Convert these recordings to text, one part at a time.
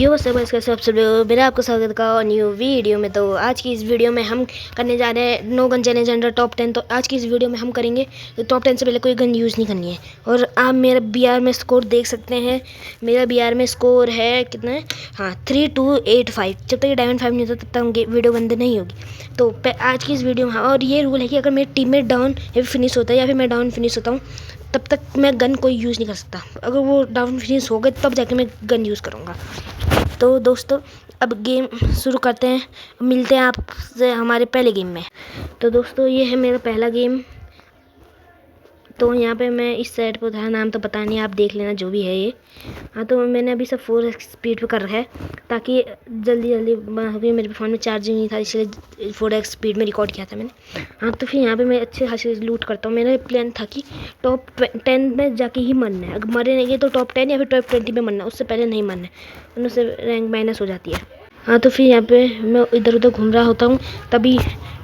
यो सब इसका सबसे मेरा आपका स्वागत का न्यू वीडियो में। तो आज की इस वीडियो में हम करने जा रहे हैं no gun challenge under top 10। तो आज की इस वीडियो में हम करेंगे टॉप 10 से पहले कोई गन यूज़ नहीं करनी है। और आप मेरा बीआर में स्कोर देख सकते हैं। मेरा बीआर में स्कोर है कितना है, हाँ 3285। जब तक ये डायमंड 5 नहीं होता तब तक वीडियो बंद नहीं होगी। तो आज की इस वीडियो में और ये रूल है कि अगर मेरे टीममेट डाउन या फिर फिनिश होता है या फिर मैं डाउन फिनिश होता हूँ तब तक मैं गन कोई यूज़ नहीं कर सकता। अगर वो डाउन फिनिश हो गए तब जाके मैं गन यूज़ करूँगा। तो दोस्तों अब गेम शुरू करते हैं, मिलते हैं आपसे हमारे पहले गेम में। तो दोस्तों ये है मेरा पहला गेम। तो यहाँ पे मैं इस साइड पर था, नाम तो पता नहीं, आप देख लेना जो भी है ये। हाँ तो मैंने अभी सब 4x स्पीड पे कर रखा है ताकि जल्दी जल्दी, क्योंकि मेरे फ़ोन में चार्जिंग नहीं था इसलिए 4x स्पीड में रिकॉर्ड किया था मैंने। हाँ तो फिर यहाँ पे मैं अच्छे खासे लूट करता हूँ। मेरा प्लान था कि टॉप 10 में जाके ही मरना है। अगर मरे नहीं तो टॉप 10 या फिर टॉप 20 में मरना है, उससे पहले नहीं मरना है, उनसे रैंक माइनस हो जाती है। हाँ तो फिर यहाँ पे मैं इधर उधर घूम रहा होता हूँ, तभी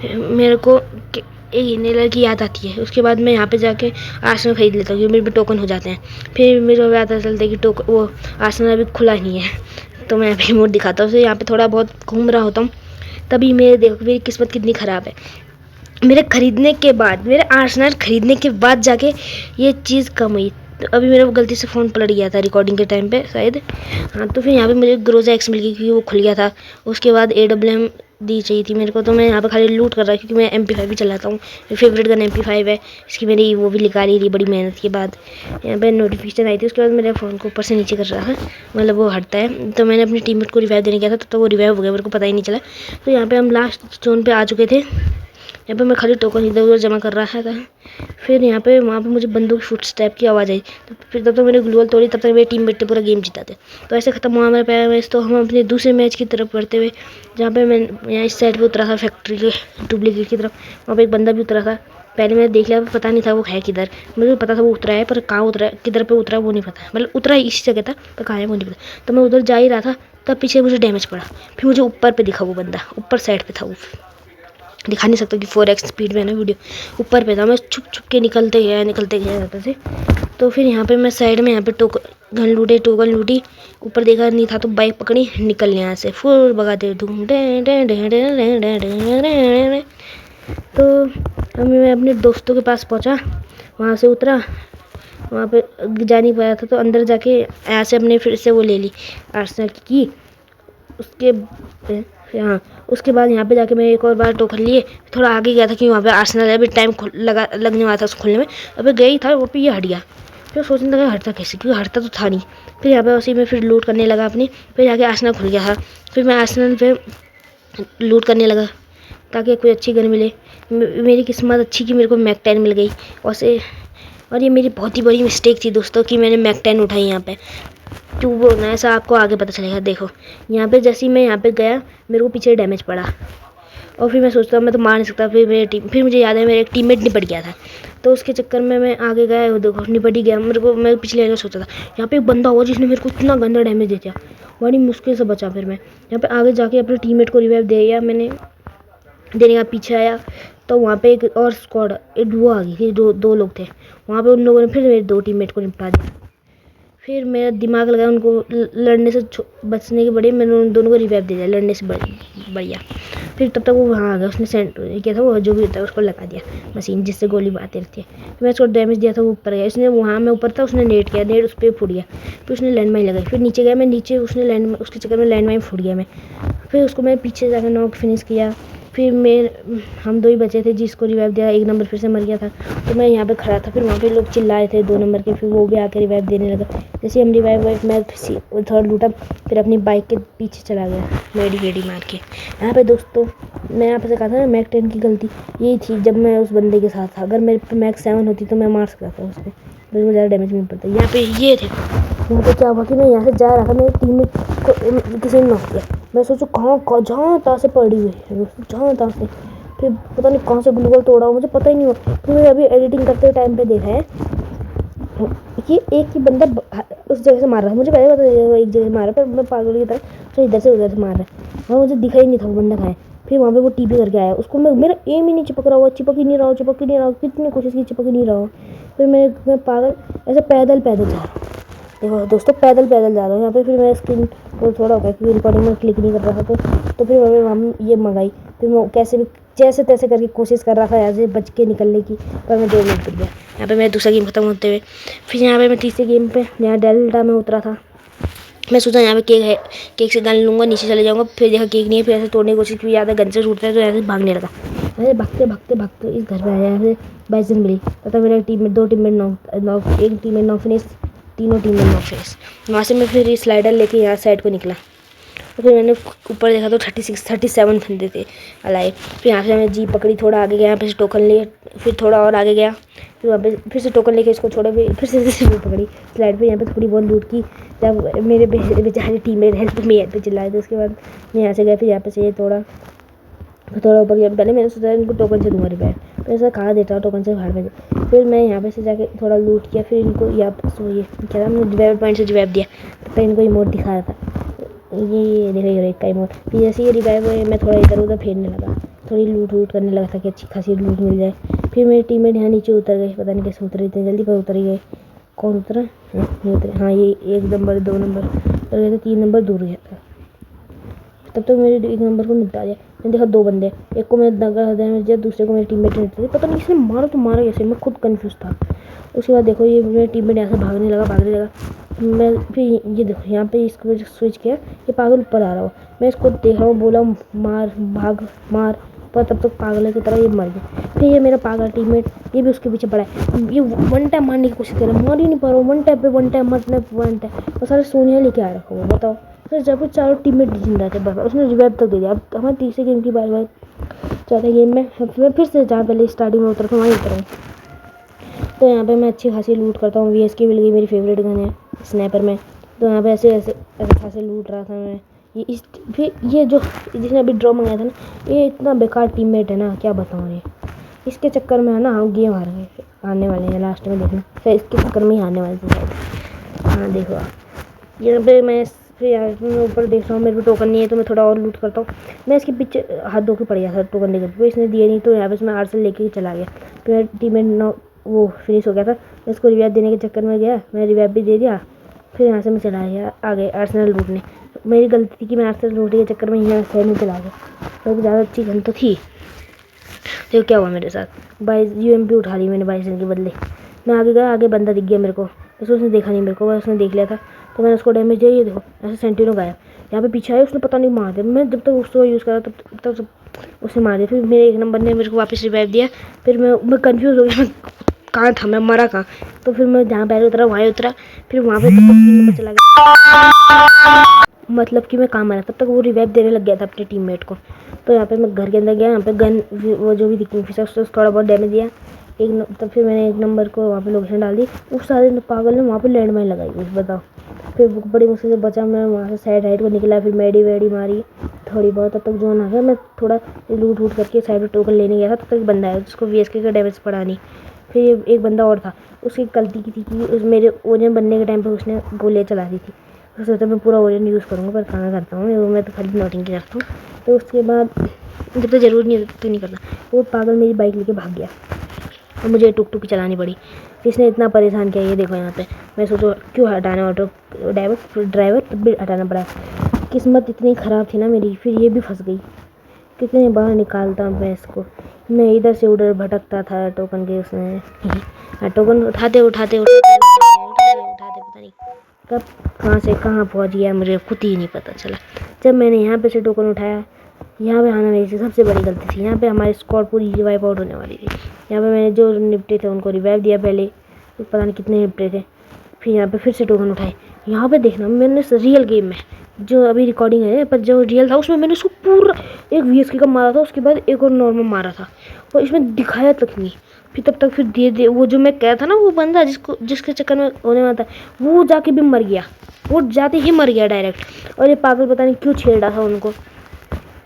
मेरे को एक नेलर की याद आती है। उसके बाद मैं यहाँ पे जाके आर्सेनल खरीद लेता हूँ, क्योंकि मेरे पे टोकन हो जाते हैं। फिर मेरे को पता चलता है कि वो आर्सेनल अभी खुला नहीं है, तो मैं अभी मोड दिखाता हूँ। फिर यहाँ पे थोड़ा बहुत घूम रहा होता हूँ, तभी मेरे देखो मेरी किस्मत कितनी ख़राब है। मेरे खरीदने के बाद, मेरे आर्सेनल खरीदने के बाद जाके ये चीज़ कम हुई। तो अभी मेरा गलती से फ़ोन पलट गया था रिकॉर्डिंग के टाइम पे शायद। हाँ तो फिर यहाँ पे मुझे ग्रोजा एक्स मिल गई क्योंकि वो खुल गया था। उसके बाद AWM दी चाहिए थी मेरे को, तो मैं यहाँ पे खाली लूट कर रहा हूँ क्योंकि मैं MP5 भी चलाता हूँ। मेरी फेवरेट गन MP5 है। इसकी मैंने वो भी निकाली थी बड़ी मेहनत के बाद। यहाँ पे नोटिफिकेशन आई थी, उसके बाद मेरे फ़ोन को ऊपर से नीचे कर रहा है, मतलब वो हटता है। तो मैंने अपनी टीममेट को रिवाइव देने गया था, तो वो रिवाइव हो गया, मेरे को पता ही नहीं चला। तो यहाँ पे हम लास्ट जोन पे आ चुके थे। यहाँ पे मैं खाली टोकन इधर उधर जमा कर रहा था। फिर यहाँ पे वहाँ पे मुझे बंदूक फुट स्टेप की आवाज़ आई। तो फिर तब तक मैंने ग्लूवल तोड़ी, तब तक मेरे टीममेट ने पूरा गेम जीता थे। तो ऐसे खत्म हुआ हमारा पहला मैच। तो हम अपने दूसरे मैच की तरफ बढ़ते हुए, जहाँ पे मैं यहाँ इस साइड पे उतरा था फैक्ट्री के डुप्लीकेट की तरफ, वहाँ पे एक बंदा भी उतरा था। पहले मैंने देख लिया, पता नहीं था वो है किधर। मुझे पता था वो उतरा है, पर कहाँ उतरा, किधर पे उतरा वो नहीं पता। मतलब उतरा इसी जगह था, पर कहाँ है वो नहीं पता। तो मैं उधर जा ही रहा था, तब पीछे मुझे डैमेज पड़ा। फिर मुझे ऊपर पे दिखा वो बंदा, ऊपर साइड पे था वो। दिखा नहीं सकता कि 4x स्पीड में ना वीडियो, ऊपर पे था। मैं छुप छुप के निकलते गया जाते थे। तो फिर यहाँ पे मैं साइड में यहाँ पे टोकन लूटी। ऊपर देखा नहीं था तो बाइक पकड़ी, निकल यहाँ से फुल भगाते धूम। तो मैं अपने दोस्तों के पास पहुँचा, वहाँ से उतरा, वहाँ पे जा नहीं पाया था तो अंदर जाके यहाँ से अपने फिर से वो ले ली आर्सेनल की। उसके बाद यहाँ पे जाके मैं एक और बार टोकन लिए, थोड़ा आगे गया था कि वहाँ पे आर्सेनल अभी टाइम लगने वाला था उसको खुलने में। अभी गई था वो पे, ये हट गया। फिर सोचने लगा हटता कैसे, क्योंकि हटता तो था नहीं। फिर यहाँ पे उसी में फिर लूट करने लगा अपनी। फिर जाके आर्सेनल खुल गया था, फिर मैं आर्सेनल पे लूट करने लगा ताकि कोई अच्छी गन मिले। मेरी किस्मत अच्छी कि मेरे को मैक 10 मिल गई। और ये मेरी बहुत ही बड़ी मिस्टेक थी दोस्तों कि मैंने मैक 10 उठाई यहाँ पे। क्यों वो ना, ऐसा आपको आगे पता चलेगा। देखो यहाँ पे जैसे ही मैं यहाँ पे गया, मेरे को पीछे डैमेज पड़ा और फिर मैं सोचता हूँ मैं तो मार नहीं सकता। फिर मुझे याद है मेरा एक टीममेट निपट गया था, तो उसके चक्कर में मैं आगे गया, वो देखो निपट ही गया। मैं पिछले एरिया सोचा था यहाँ पे एक बंदा हुआ जिसने मेरे को इतना गंदा डैमेज दे दिया, बड़ी मुश्किल से बचा। फिर मैं यहाँ पे आगे जाके अपने टीममेट को रिवाइव दे दिया मैंने, देने का पीछे आया तो वहाँ पे एक और स्क्वाड वो आ गई थी, दो लोग थे वहाँ पे। उन लोगों ने फिर मेरे 2 टीममेट को निपटा दिया। फिर मेरा दिमाग लगा उनको लड़ने से बचने के बड़े, मैंने उन दोनों को रिवाइव दे दिया लड़ने से बढ़िया। फिर तब तक वो वहाँ आ गया, उसने सेंट किया था वो जो भी होता है उसको लगा दिया मशीन जिससे गोली आती रहती है। फिर मैं उसको डैमेज दिया था, वो ऊपर गया, उसने वहाँ मैं ऊपर था, उसने नेट किया, नेट उस पर फूट गया। फिर उसने लैंडमाइन लगाई, फिर नीचे गया मैं, नीचे उसने उसके चक्कर में लैंडमाइन फूट गया मैं। फिर उसको मैं पीछे जाकर नॉक फिनिश किया। फिर हम 2 ही बचे थे, जिसको रिवाइव दिया 1 नंबर फिर से मर गया था। तो मैं यहाँ पे खड़ा था, फिर वहाँ पे लोग चिल्लाए थे 2 नंबर के, फिर वो भी आकर रिवाइव देने लगा। जैसे हम रिवाइव हुए मैं थर्ड लूटा, फिर अपनी बाइक के पीछे चला गया मेडी मार के। यहाँ पे दोस्तों मैं यहाँ पे कहा था ना, मैक 10 की गलती यही थी जब मैं उस बंदे के साथ था। अगर मेरे पे मैक 7 होती तो मैं मार सकता था उसको, मुझे ज़्यादा डैमेज नहीं पड़ता। यहाँ पे ये थे, यहाँ पे क्या हुआ कि मैं यहाँ से जा रहा था, मेरी टीम में किसी ने नॉक किया। मैं सोचूं कहाँ जहाँ तहाँ से पड़ी हुई है, जहाँ तहाँ से। फिर पता नहीं कहाँ से ग्लूवल तोड़ा हो, मुझे पता ही नहीं हुआ। फिर मैंने अभी एडिटिंग करते टाइम पे देखा है कि एक ही बंदा उस जगह से मार रहा है। मुझे पहले पता था एक जगह मार रहा है, पर मैं पागल की तरह तो इधर से उधर से मार रहा है, वहाँ मुझे दिखा ही नहीं था वो बंदा कहाँ है। फिर वहाँ पे वो टीपी करके आया, उसको मेरा एम ही नहीं चिपक रहा हुआ, चिपक ही नहीं रहा, कितनी कोशिश की चिपक ही नहीं रहा। फिर मैं पागल ऐसे पैदल जा रहा हूँ, देखो दोस्तों पैदल पैदल जा रहा हूँ यहाँ पे। फिर मैं स्क्रीन को थोड़ा हो गया क्योंकि रिकॉर्डिंग में क्लिक नहीं कर रहा था। तो फिर मैंने हम ये मंगाई। फिर मैं कैसे भी जैसे तैसे करके कोशिश कर रहा था यहाँ से बच के निकलने की, पर मैं 2 मिनट गिर गया। यहाँ पे मैं दूसरा गेम खत्म होते हुए फिर यहाँ पे मैं तीसरे गेम पे यहाँ डेल्टा में उतरा था। मैं सोचा यहाँ पे केक है, केक से गन लूँगा, नीचे चले जाऊँगा। फिर देखा केक नहीं है, फिर ऐसे तोड़ने की कोशिश की, ज़्यादा गन से टूटता है तो ऐसे भागने लगा। ऐसे भागते भागते भागते इस घर में आया, यहाँ से बाइसन मिली। तब मेरा टीम में 2 टीममेट नॉक, एक टीममेट नॉक फिनिश, तीनों टीममेट नॉक फिनिश। वहाँ से मैं फिर स्लाइडर लेके यहाँ साइड को निकला। तो फिर मैंने ऊपर देखा तो 37 बंदे थे अलाइव। फिर यहाँ से मैंने जीप पकड़ी, थोड़ा आगे गया, यहाँ पे से टोकन लिए, फिर थोड़ा और आगे गया, फिर वहाँ पे फिर से टोकन लेके इसको छोड़ा, फिर से जीप पकड़ी स्लाइड पे। यहाँ पे थोड़ी बहुत लूट की, जब मेरे बेचारे टीम में हेल्प में यहाँ पे चिल्लाए थे। उसके बाद मैं यहाँ से गया, फिर यहाँ पे से ये थोड़ा ऊपर गया। पहले मैंने सोचा इनको टोकन से दूंगा रिवाइव, फिर ऐसा कहा देता हूँ टोकन से भाड़ में। फिर मैं यहाँ पे से जाके थोड़ा लूट किया, फिर इनको यहाँ पे ये क्या था, मैंने रिवाइव पॉइंट से रिवाइव दिया। तब इनको इमोट दिखा रहा था, ये देखो ये एक का इमोट। फिर जैसे ये रिवाइव हुए मैं थोड़ा इधर उधर फेरने लगा, थोड़ी लूट करने लगा था कि अच्छी खासी लूट मिल जाए। फिर मेरे टीममेट यहाँ नीचे उतर गए, पता नहीं कैसे उतरे इतने जल्दी, पर उतर ही गए। कौन उतरा? नहीं उतरे, हाँ ये 1 नंबर 2 नंबर उतर गए थे, 3 नंबर दूर गया था। तब तक मेरे 1 नंबर को निपटा दिया। मैंने देखा 2 बंदे, एक को मैंने दगा दिया, दूसरे को मेरे टीममेट ने दिया। पता नहीं इसने मारा तो मारा कैसे, मैं खुद कंफ्यूज था। उसके बाद देखो ये मेरा टीममेट यहाँ से भागने लगा। मैं फिर ये देखो यहाँ पे इसको स्विच किया, ये पागल ऊपर आ रहा हो, मैं इसको देख रहा हूँ, बोला मार भाग मार, पर तब तक पागल की तरह ये मर गया। फिर ये मेरा पागल टीममेट ये भी उसके पीछे पड़ा है, ये 1 टाइम मारने की कोशिश कर रहा है, मार ही नहीं पा रहा हूँ। 1 टाइम पे 1 टाइम मरने 1 टाइम, और सारे सोनिया लेके आ रखा हुआ। बताओ फिर जब वो चारों टीममेट जिंदा थे, बस उसने रिवाइव तक दे दिया। अब हमारे तीसरे गेम की बार चौथे गेम में मैं फिर से जहाँ पहले स्टार्टिंग में उतरा था वहीं उतरा हूँ। तो यहाँ पे मैं अच्छी खासी लूट करता हूँ। VSK मिल गई, मेरी फेवरेट गन है स्नैपर में। तो यहाँ पे ऐसे खासे लूट रहा था मैं। फिर ये जो जिसने अभी ड्रॉ मंगाया था ना, ये इतना बेकार टीममेट है ना, क्या बताऊँ। ये इसके चक्कर में है ना हम गेम हार गए, हारने वाले हैं लास्ट में, देखना फिर इसके चक्कर में ही हारने वाले थे शायद। हाँ देखो यहाँ पे मैं फिर यहाँ ऊपर देख रहा हूँ, मेरे को टोकन नहीं है तो मैं थोड़ा और लूट करता हूँ। मैं इसके पीछे हाथ धो के पड़ गया था टोकन लेकर, फिर इसने दिए नहीं तो यहाँ पे मैं आर्सनल लेके ही चला गया। फिर मेरा टीममेट वो फिनिश हो गया था, मैं इसको रिवाइव देने के चक्कर में गया, मैंने रिवाइव भी दे दिया। फिर यहाँ से मैं चला गया आगे आर्सनल लूटने। मेरी गलती थी कि मैं आर्सनल लूटने के चक्कर में यहाँ साइड में चला गया, तो ज़्यादा अच्छी गन तो थी। तो क्या हुआ मेरे साथ, 22 UMP उठा ली मैंने 22 के बदले। मैं आगे गया, आगे बंदा दिख गया मेरे को, बस उसने देखा नहीं मेरे को, बस उसने देख लिया था। तो मैंने उसको डैमेज दिया, ये देखो ऐसे सेंटिनो गायब। यहाँ पे पीछे आया, उसने पता नहीं मार दिया। मैं जब तक उसको यूज़ करा तब तक उसने मार दिया। फिर मेरे 1 नंबर ने मेरे को वापस रिवाइव दिया। फिर मैं कन्फ्यूज़ हो गया, मैं कहाँ था, मैं मरा कहाँ। तो फिर मैं जहाँ पहले उतरा वहाँ उतरा, फिर वहाँ पे 3 नंबर चला गया, मतलब कि मैं कहाँ मरा। तब तक वो रिवाइव देने लग गया था अपने टीममेट को। तो यहाँ पे मैं घर के अंदर गया, यहाँ पे गन वो जो भी दिखी फिर उसको थोड़ा बहुत डैमेज दिया। तब फिर मैंने 1 नंबर को वहाँ पे लोकेशन डाल दी। उस सारे पागल ने वहाँ पे लैंडमाइन लगाई हुई, बताओ। फिर बड़ी मुश्किल से बचा, मैं वहाँ से साइड राइट को निकला, फिर मेडी वेडी मारी थोड़ी बहुत। तब तक जोन आ गया, मैं थोड़ा लूट वूट करके साइड पर टोकन लेने गया था। तब तक बंदा आया जिसको VSK का डैमेज पड़ा नहीं। फिर एक बंदा और था, उसकी गलती की थी कि मेरे ओरियन बनने के टाइम पर उसने गोलियाँ चला दी थी। तो सोचा मैं पूरा ओरियन यूज़ करूँगा, पर कहाँ करता हूँ मैं तो खाली नोटिंग की रखता हूँ। तो उसके बाद जब तो ज़रूर नहीं तो नहीं करता, वो पागल मेरी बाइक लेके भाग गया और मुझे टुक चलानी पड़ी। इसने इतना परेशान किया, ये देखो यहाँ पे मैं सोचो क्यों हटाना ऑटो ड्राइवर तब भी हटाना पड़ा। किस्मत इतनी ख़राब थी ना मेरी, फिर ये भी फंस गई। कितनी बार निकालता मैं इसको, मैं इधर से उधर भटकता था टोकन के उसमें। टोकन उठाते पता नहीं कब कहाँ से कहाँ पहुँच गया, मुझे खुद ही नहीं पता चला। जब मैंने यहाँ पे से टोकन उठाया, यहाँ पे आना मेरी सबसे बड़ी गलती थी। यहाँ पे हमारी स्क्वाड पूरी रिवाइव आउट होने वाली थी। यहाँ पे मैंने जो निपटे थे उनको रिवाइव दिया पहले, तो पता नहीं कितने निपटे थे। फिर यहाँ पे फिर से टोकन उठाए। यहाँ पे देखना मैंने रियल गेम में जो अभी रिकॉर्डिंग है, पर जो रियल था उसमें मैंने उसको पूरा एक VSK का मारा था, उसके बाद एक और नॉर्मल मारा था, और इसमें दिखाया तक नहीं। फिर तब तक फिर धीरे वो जो मैं कहा था ना, वो बंदा जिसके चक्कर में होने वाला था, वो जाके भी मर गया, वो जाते ही मर गया डायरेक्ट। और ये पागल पता नहीं क्यों छेड़ रहा था उनको।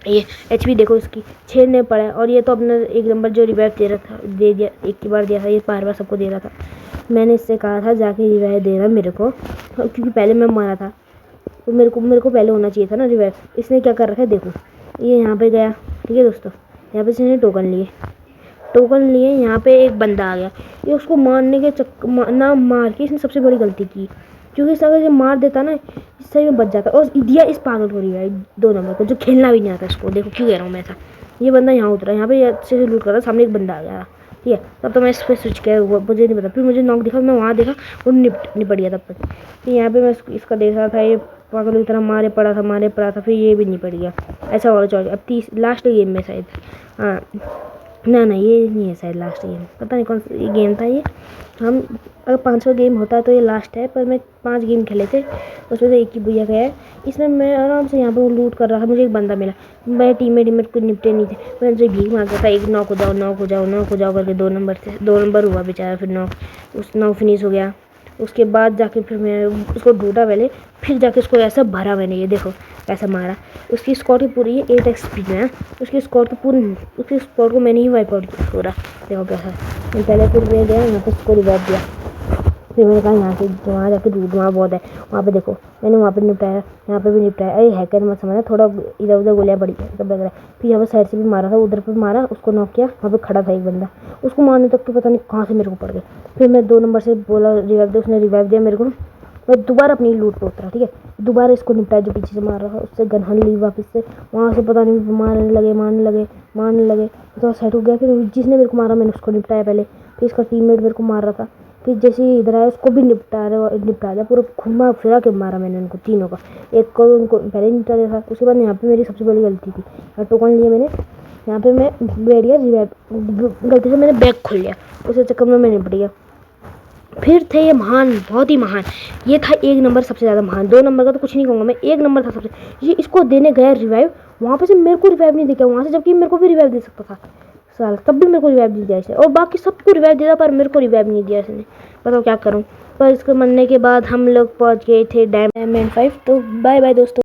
ये HP देखो इसकी छेड़ने पड़ा है। और ये तो अपना 1 नंबर जो रिवाइव दे रहा था, दे दिया, एक की बार दिया था, ये बार सबको दे रहा था। मैंने इससे कहा था जाके रिवाइव देना मेरे को, क्योंकि पहले मैं मरा था, तो मेरे को पहले होना चाहिए था ना रिवाइव। इसने क्या कर रखा है देखो, ये यहाँ पे गया, ठीक है दोस्तों, यहाँ पे इसने टोकन लिए, यहाँ पे एक बंदा आ गया, ये उसको मारने के ना मार के इसने सबसे बड़ी गलती की। क्योंकि इस अगर ये मार देता ना सही में बच जाता। और दिया इस पागल को रिवाइव 2 नंबर को, जो खेलना भी नहीं आता इसको। देखो क्यों कह रहा हूँ मैं ऐसा। ये बंदा यहाँ उतरा, यहाँ पे अच्छे से लूट कर रहा, सामने एक बंदा आ गया, ठीक है। तब तो मैं इस पर स्विच किया, मुझे नहीं पता। फिर मुझे नॉक दिखा, मैं वहाँ देखा और निपट गया तब तक। फिर यहाँ पे मैं इसका देख रहा था, ये पागल की तरह मारे पड़ा था, फिर ये भी निपट गया। ऐसा और चल। अब लास्ट गेम में शायद, हाँ ना ये नहीं है शायद लास्ट गेम, पता नहीं कौन सा गेम था ये। हम अगर 500 गेम होता है तो ये लास्ट है, पर मैं 5 गेम खेले थे, उसमें से एक ही भैया गया है। इसमें मैं आराम से यहाँ पर लूट कर रहा था, मुझे एक बंदा मिला। मैं टीममेट को निपटे नहीं थे, मैं उनसे भीख मांगता था, एक नॉक हो जाओ करके 2 नंबर से 2 नंबर हुआ बेचारा। फिर नॉक फिनिश हो गया। उसके बाद जाके फिर मैं उसको ढूंढा पहले, फिर जाके उसको ऐसा भरा मैंने, ये देखो ऐसा मारा। उसकी स्क्वाड की पूरी 8 XP में है, उसकी स्क्वाड को मैंने ही वाइप आउट किया पूरा। देखो कैसा, मैं पहले फिर ले गया यहाँ पे, उसको रिवाइव दिया। फिर मैंने कहा यहाँ से वहाँ जाके ढूंढ, वहाँ बहुत है, वहाँ पे देखो मैंने वहाँ पे निपटाया, यहाँ पे भी निपटाया। अरे हैकर मत समझना, थोड़ा इधर उधर गोलियाँ पड़ी तब लग रहा है। फिर यहाँ पे साइड से भी मारा था, उधर पर मारा, उसको नॉक किया। वहाँ पे खड़ा था एक बंदा, उसको मारने तक के पता नहीं कहाँ से मेरे को पड़ गए। फिर मैं 2 नंबर से बोला रिवाइव दे, उसने रिवाइव दिया मेरे को। मैं दोबारा अपनी लूट पे उतरा, ठीक है। दोबारा इसको निपटाया जो पीछे से मार रहा था, उससे गन हन ली वापस से। वहाँ से पता नहीं मारने लगे तो सेट हो गया। फिर जिसने मेरे को मारा मैंने उसको निपटाया पहले, फिर इसका टीममेट मेरे को मार रहा था। फिर जैसे ही इधर आया उसको भी निपटा दिया, पूरा घुमा फिरा के मारा मैंने उनको तीनों का। एक को उनको पहले ही निपटा दिया था। उसके बाद यहाँ पे मेरी सबसे बड़ी गलती थी, टोकन लिया मैंने, यहाँ पे मैं बैठ गया रिवाइव, गलती से मैंने बैग खोल लिया, उस चक्कर में मैं निपट गया। फिर थे ये महान, बहुत ही महान, ये था 1 नंबर सबसे ज़्यादा महान। 2 नंबर का तो कुछ नहीं कहूँगा मैं, 1 नंबर था सबसे। ये इसको देने गया रिवाइव, वहाँ पे से मेरे को रिवाइव नहीं दिया वहाँ से, जबकि मेरे को भी रिवाइव दे सकता था साल, तब भी मेरे को रिवाइव नहीं दिया इसने। और बाकी सबको रिवाइव दिया पर मेरे को रिवाइव नहीं दिया इसने, बताओ क्या करूँ। पर इसको मरने के बाद हम लोग पहुँच गए थे डायमंड 5। तो बाय बाय दोस्तों।